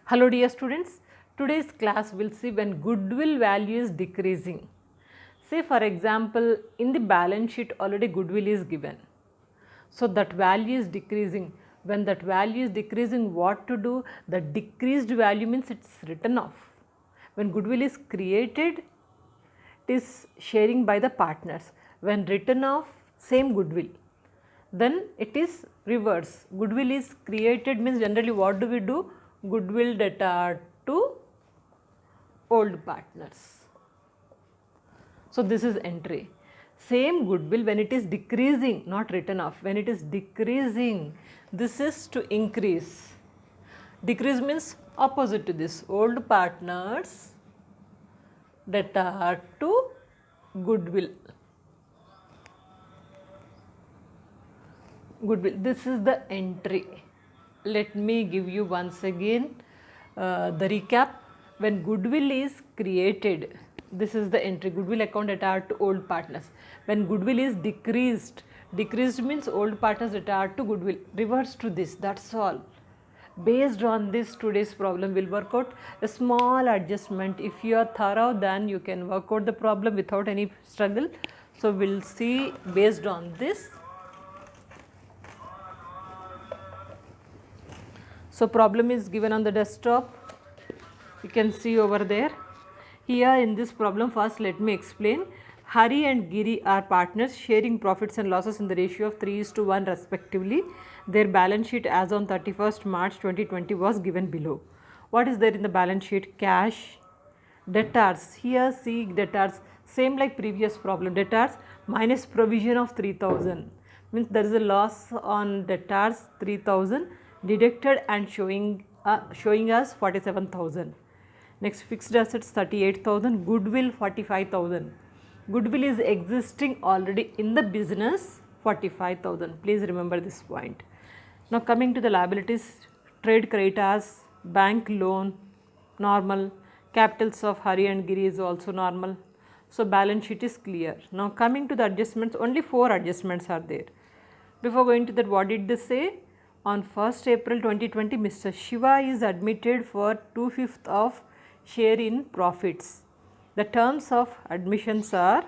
Hello dear students, today's class will see when goodwill value is decreasing. Say for example, in the balance sheet already goodwill is given. So that value is decreasing. When that value is decreasing, what to do? The decreased value means it's written off. When goodwill is created, it is sharing by the partners. When written off, same goodwill. Then it is reverse. Goodwill is created means generally what do we do? Goodwill debtor to old partners. So this is entry. Same goodwill when it is decreasing, not written off, when it is decreasing, this is to increase. Decrease means opposite to this, old partners debtor to goodwill. Goodwill, this is the entry. Let me give you once again the recap. When goodwill is created, this is the entry, goodwill account debtor to old partners. When goodwill is decreased, decreased means old partners debtor to goodwill, reverse to this, that's all. Based on this, today's problem will work out a small adjustment. If you are thorough, then you can work out the problem without any struggle. So we'll see based on this. So problem is given on the desktop, you can see over there. Here in this problem, first let me explain. Hari and Giri are partners sharing profits and losses in the ratio of 3:1 respectively. Their balance sheet as on 31st March 2020 was given below. What is there in the balance sheet? Cash, debtors, here see debtors, same like previous problem, debtors minus provision of 3000, means there is a loss on debtors 3000 deducted and showing us 47,000. Next, fixed assets 38,000, goodwill 45,000. Goodwill is existing already in the business 45,000. Please remember this point. Now coming to the liabilities, trade creditors, bank loan, normal. Capitals of Hari and Giri is also normal. So balance sheet is clear. Now coming to the adjustments, only 4 adjustments are there. Before going to that, what did they say? On 1st April 2020, Mr. Shiva is admitted for 2/5 of share in profits. The terms of admissions are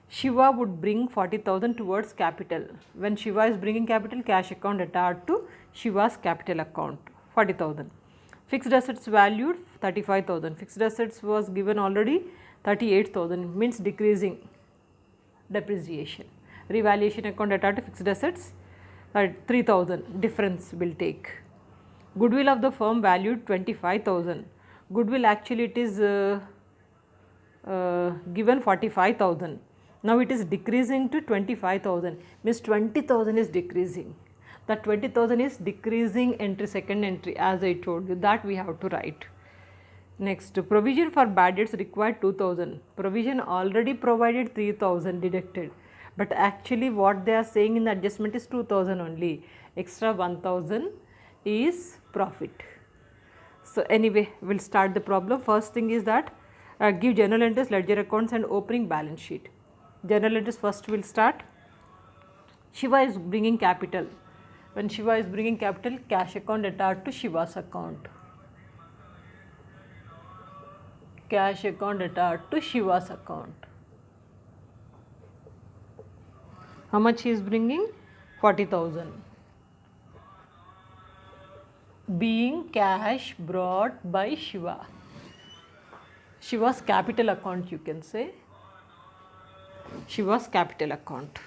Shiva would bring 40,000 towards capital. When Shiva is bringing capital, cash account debtor to Shiva's capital account, 40,000. Fixed assets valued 35,000. Fixed assets was given already 38,000, means decreasing depreciation. Revaluation account debtor to fixed assets 3,000, difference will take. Goodwill of the firm valued 25,000. Goodwill actually it is given 45,000. Now it is decreasing to 25,000, means 20,000 is decreasing. That 20,000 is decreasing entry, second entry, as I told you, that we have to write. Next, provision for bad debts required 2,000. Provision already provided 3,000 deducted. But actually what they are saying in the adjustment is 2,000 only, extra 1,000 is profit. So anyway, we will start the problem. First thing is that give journal entries, ledger accounts and opening balance sheet. Journal entries first will start. Shiva is bringing capital. When Shiva is bringing capital, cash account debtor to Shiva's account. Cash account debtor to Shiva's account. How much he is bringing? 40,000. Being cash brought by Shiva. Shiva's capital account, you can say. Shiva's capital account.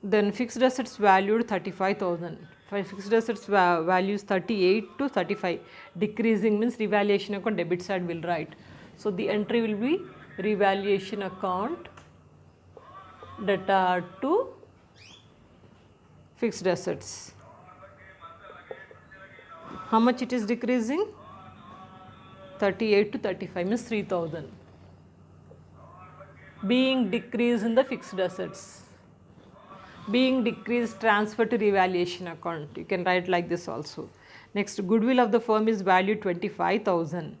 Then fixed assets valued 35,000. Fixed assets values 38 to 35. Decreasing means revaluation account debit side will write. So the entry will be revaluation account debtor to fixed assets. How much it is decreasing? 38 to 35 means 3,000. Being decreased in the fixed assets. Being decreased, transfer to revaluation account. You can write like this also. Next, goodwill of the firm is valued 25,000.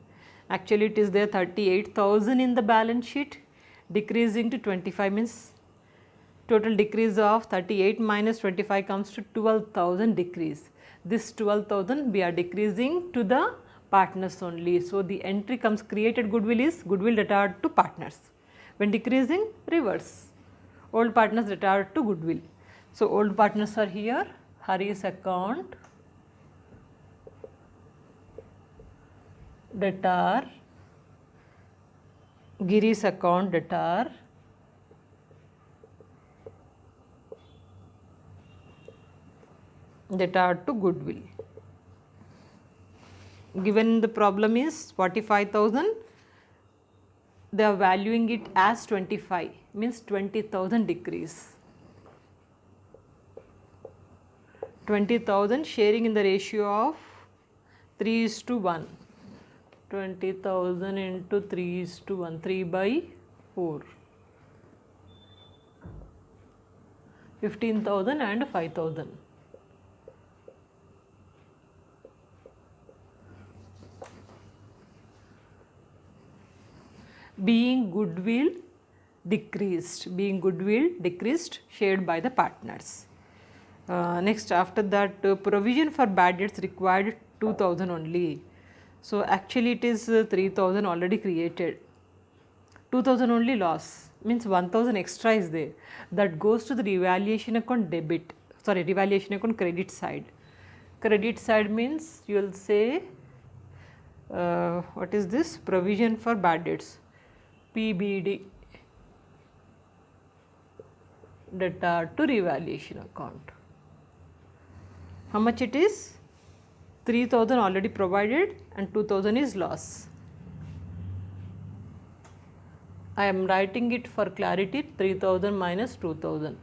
Actually it is there 38,000 in the balance sheet. Decreasing to 25 means total decrease of 38 minus 25 comes to 12,000 decrease. This 12,000 we are decreasing to the partners only. So, the entry comes created goodwill is goodwill retired to partners. When decreasing, reverse, old partners retired to goodwill. So, old partners are here, Hari's account, debtor, Giri's account, debtor, debtor to goodwill. Given the problem is 45,000, they are valuing it as 25, means 20,000 decrease. 20,000 sharing in the ratio of 3:1. 20,000 into 3:1, 3 by 4. 15,000 and 5,000. Being goodwill decreased, shared by the partners. Next, after that, provision for bad debts required 2,000 only. So, actually it is 3,000 already created. 2,000 only loss, means 1,000 extra is there. That goes to the revaluation account revaluation account credit side. Credit side means you will say, what is this? Provision for bad debts, PBD, debtor to revaluation account. How much it is? 3,000 already provided and 2,000 is loss. I am writing it for clarity, 3,000 minus 2,000.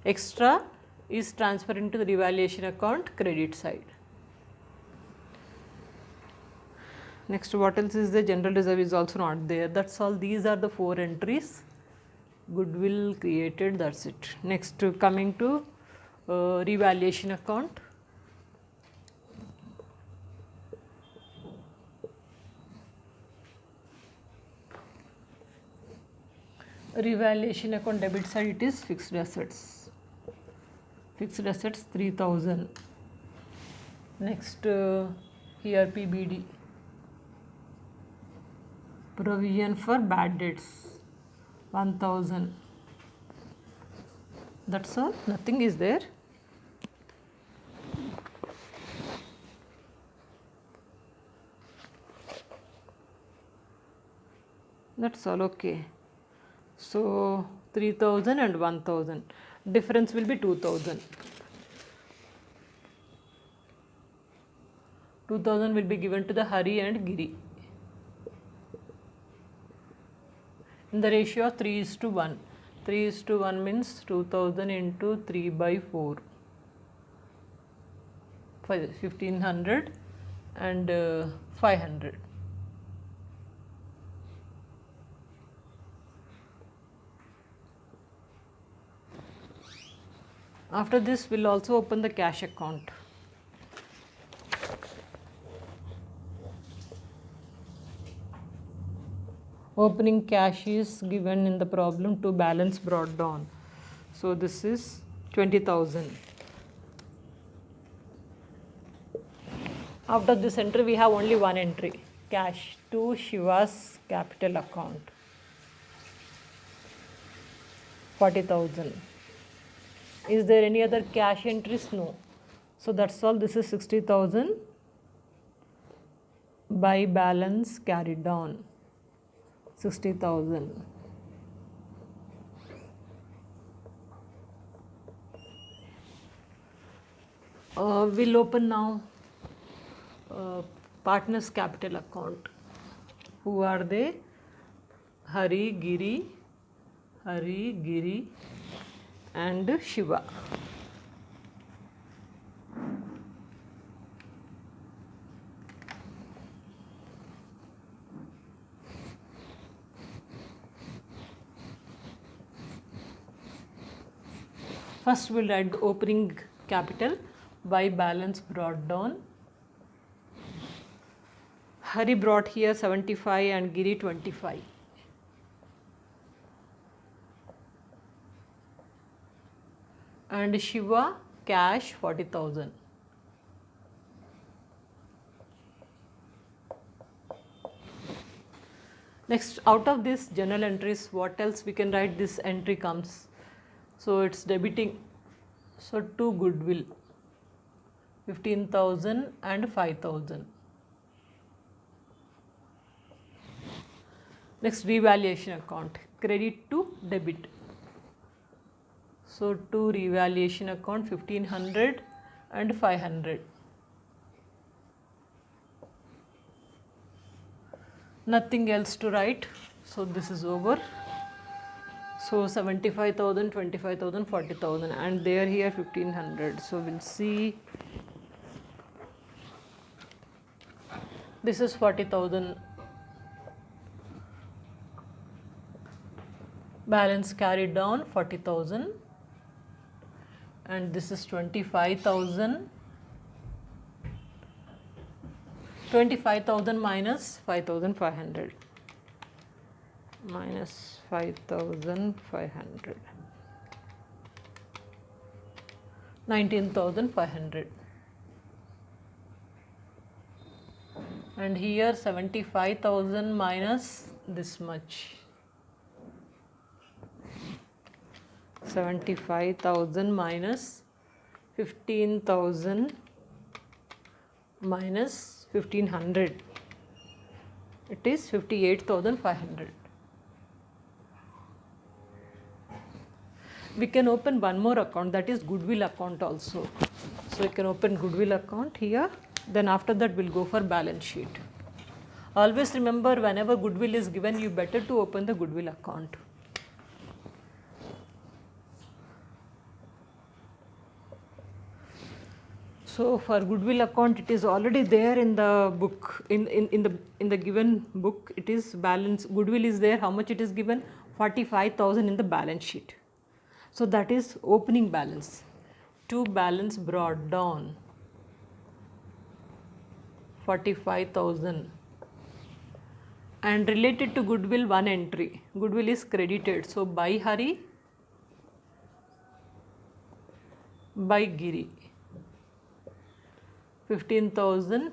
Extra is transferred into the revaluation account credit side. Next, what else is the general reserve is also not there. That's all. These are the 4 entries. Goodwill created, that's it. Next, coming to revaluation account. Revaluation account debit side, it is fixed assets. Fixed assets 3,000. Next, here PBD, provision for bad debts 1,000. That's all, nothing is there. That's all, okay. So, 3,000 and 1,000, difference will be 2,000. 2,000 will be given to the Hari and Giri in the ratio of 3:1. 3:1 means 2,000 into 3 by 4, 1,500 and 500. After this, we will also open the cash account. Opening cash is given in the problem to balance brought down. So, this is 20,000. After this entry, we have only one entry, cash to Shiva's capital account, 40,000. Is there any other cash entries? No. So, that's all. This is 60,000 by balance carried down, 60,000. We'll open now partners capital account. Who are they? Hari, Giri and Shiva. First we'll write the opening capital by balance brought down. Hari brought here 75 and Giri 25. And Shiva cash 40,000. Next, out of this journal entries, what else we can write? This entry comes. So it's debiting. So to goodwill, 15,000 and 5,000. Next, revaluation account, credit to debit. So to revaluation account, 1500 and 500. Nothing else to write. So this is over. So 75,000, 25,000, 40,000, and there here 1500. So we'll see. This is 40,000. Balance carried down 40,000, and this is 25,000. 25,000 minus 5,500. Minus 5,500. 19,500. And here 75,000 minus this much. 75,000 minus 15,000 minus 1,500. It is 58,500. We can open one more account, that is goodwill account also. So you can open goodwill account here. Then after that we'll go for balance sheet. Always remember, whenever goodwill is given, you better to open the goodwill account. So for goodwill account, it is already there in the book, in the given book. It is balance, goodwill is there. How much it is given? 45,000 in the balance sheet. So that is opening balance. To balance brought down 45,000. And related to goodwill, one entry. Goodwill is credited. So by Hari, by Giri. 15,000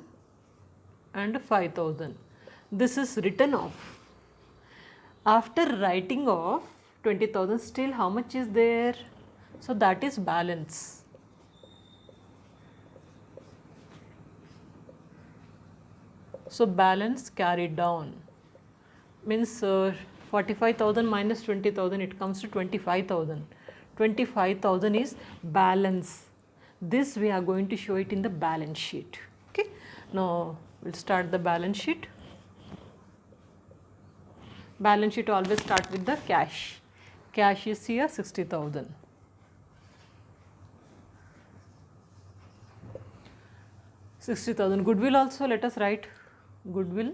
and 5,000. This is written off. After writing off 20,000, still how much is there? So that is balance. So balance carried down means 45,000 minus 20,000, it comes to 25,000. 25,000 is balance. This we are going to show it in the balance sheet. Okay. Now we'll start the balance sheet. Balance sheet always start with the cash. Cash is here 60,000. Goodwill also, let us write goodwill.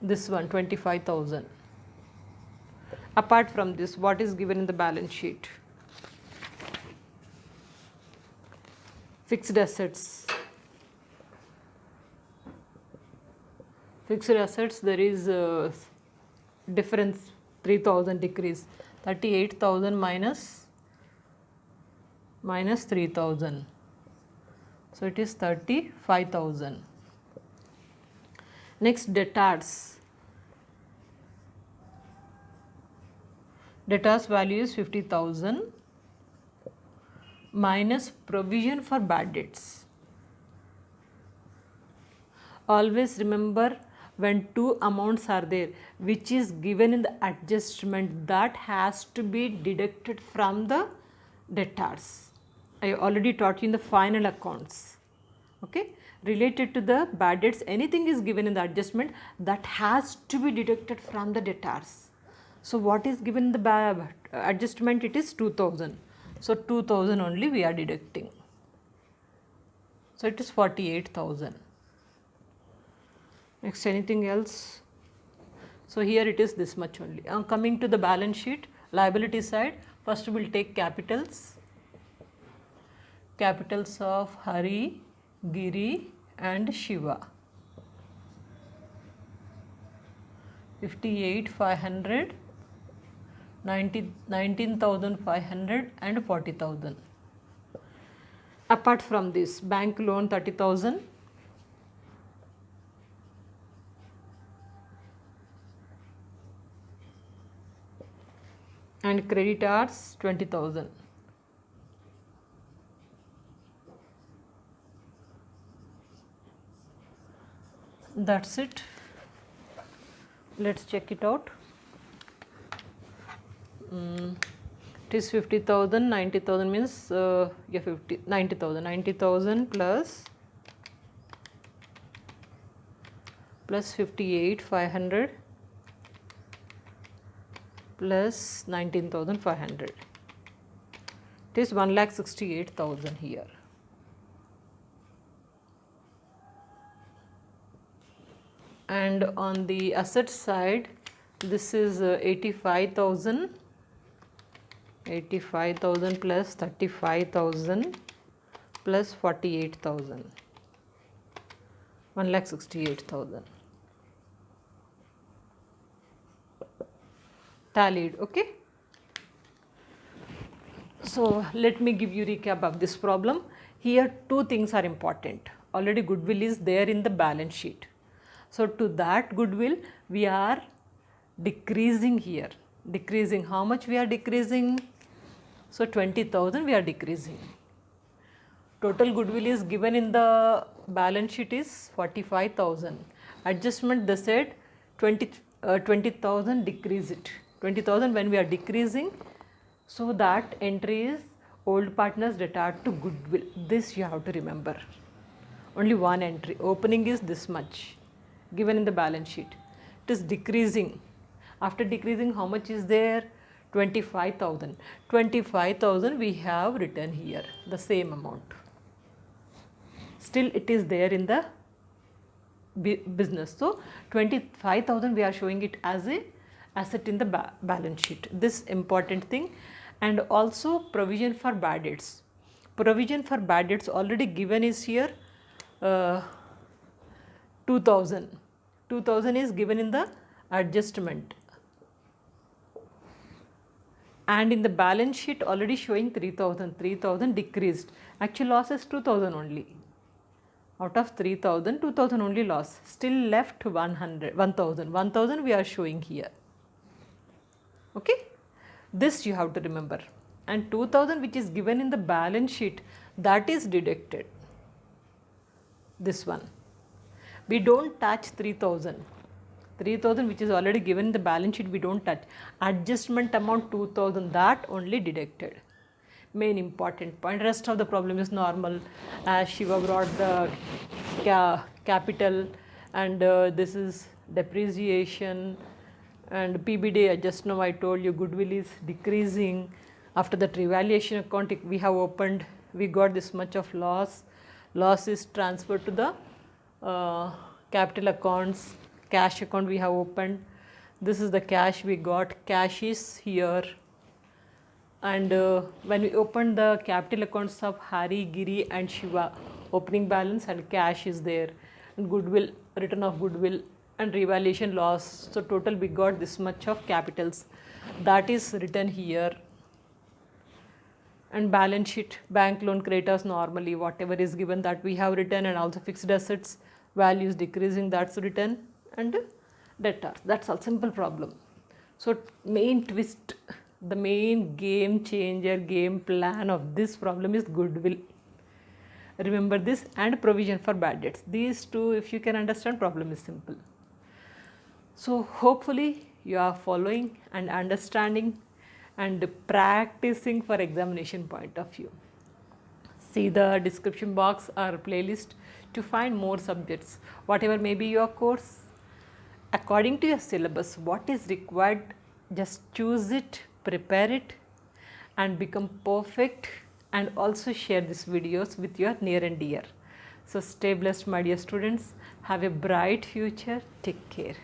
This one 25,000. Apart from this, what is given in the balance sheet? Fixed assets. Fixed assets, there is a difference, 3,000 decrease. 38,000 minus 3,000. So it is 35,000. Next, debtors. Debtors value is 50,000 minus provision for bad debts. Always remember, when two amounts are there which is given in the adjustment, that has to be deducted from the debtors. I already taught you in the final accounts. Okay. Related to the bad debts, anything is given in the adjustment, that has to be deducted from the debtors. So what is given in the adjustment? It is 2,000. So 2,000 only we are deducting. So it is 48,000. Next, anything else? So here it is this much only. Coming to the balance sheet, liability side, first we will take capitals. Capitals of Hari, Giri and Shiva. 58,500, 19,500 and 40,000. Apart from this, bank loan 30,000. and creditors 20,000. That's it. Let's check it out. It is 50,000, 90,000 means 90,000. 90,000 plus 58,500 plus 19,500. It is 1,68,000 here. And on the asset side, this is 85,000 plus 35,000 plus 48,000, 1,68,000 tallied. Okay, so let me give you recap of this problem. Here two things are important. Already goodwill is there in the balance sheet, so to that goodwill we are decreasing here. Decreasing, how much we are decreasing? So 20,000 we are decreasing. Total goodwill is given in the balance sheet is 45,000. Adjustment they said 20,000 decrease it. 20,000 when we are decreasing, so that entry is old partners debtor to goodwill. This you have to remember. Only one entry. Opening is this much given in the balance sheet. It is decreasing. After decreasing, how much is there? 25,000. 25,000 we have written here, the same amount. Still it is there in the business. So 25,000 we are showing it as a asset in the balance sheet. This important thing. And also provision for bad debts. Provision for bad debts already given is here 2,000. 2,000 is given in the adjustment. And in the balance sheet already showing 3,000. 3,000 decreased. Actual loss is 2,000 only. Out of 3,000, 2,000 only loss. Still left 1,000. 1,000 we are showing here. Okay. This you have to remember. And 2,000 which is given in the balance sheet, that is deducted. This one. We don't touch 3,000. 3,000 which is already given in the balance sheet we don't touch. Adjustment amount 2,000, that only deducted. Main important point. Rest of the problem is normal. As Shiva brought the capital, and this is depreciation and PBD. Just now I told you goodwill is decreasing. After that revaluation account we have opened, we got this much of loss. Loss is transferred to the capital accounts. Cash account we have opened. This is the cash we got. Cash is here. And when we open the capital accounts of Hari, Giri and Shiva, opening balance and cash is there. And goodwill, return of goodwill and revaluation loss. So total we got this much of capitals. That is written here. And balance sheet, bank loan creditors normally whatever is given that we have written, and also fixed assets values decreasing, that's written, and debtors. That's all, simple problem. So main twist, the main game changer, game plan of this problem is goodwill. Remember this, and provision for bad debts. These two, if you can understand, problem is simple. So hopefully you are following and understanding and practicing for examination point of view. See the description box or playlist to find more subjects. Whatever may be your course, according to your syllabus, what is required, just choose it, prepare it and become perfect, and also share these videos with your near and dear. So stay blessed my dear students. Have a bright future. Take care.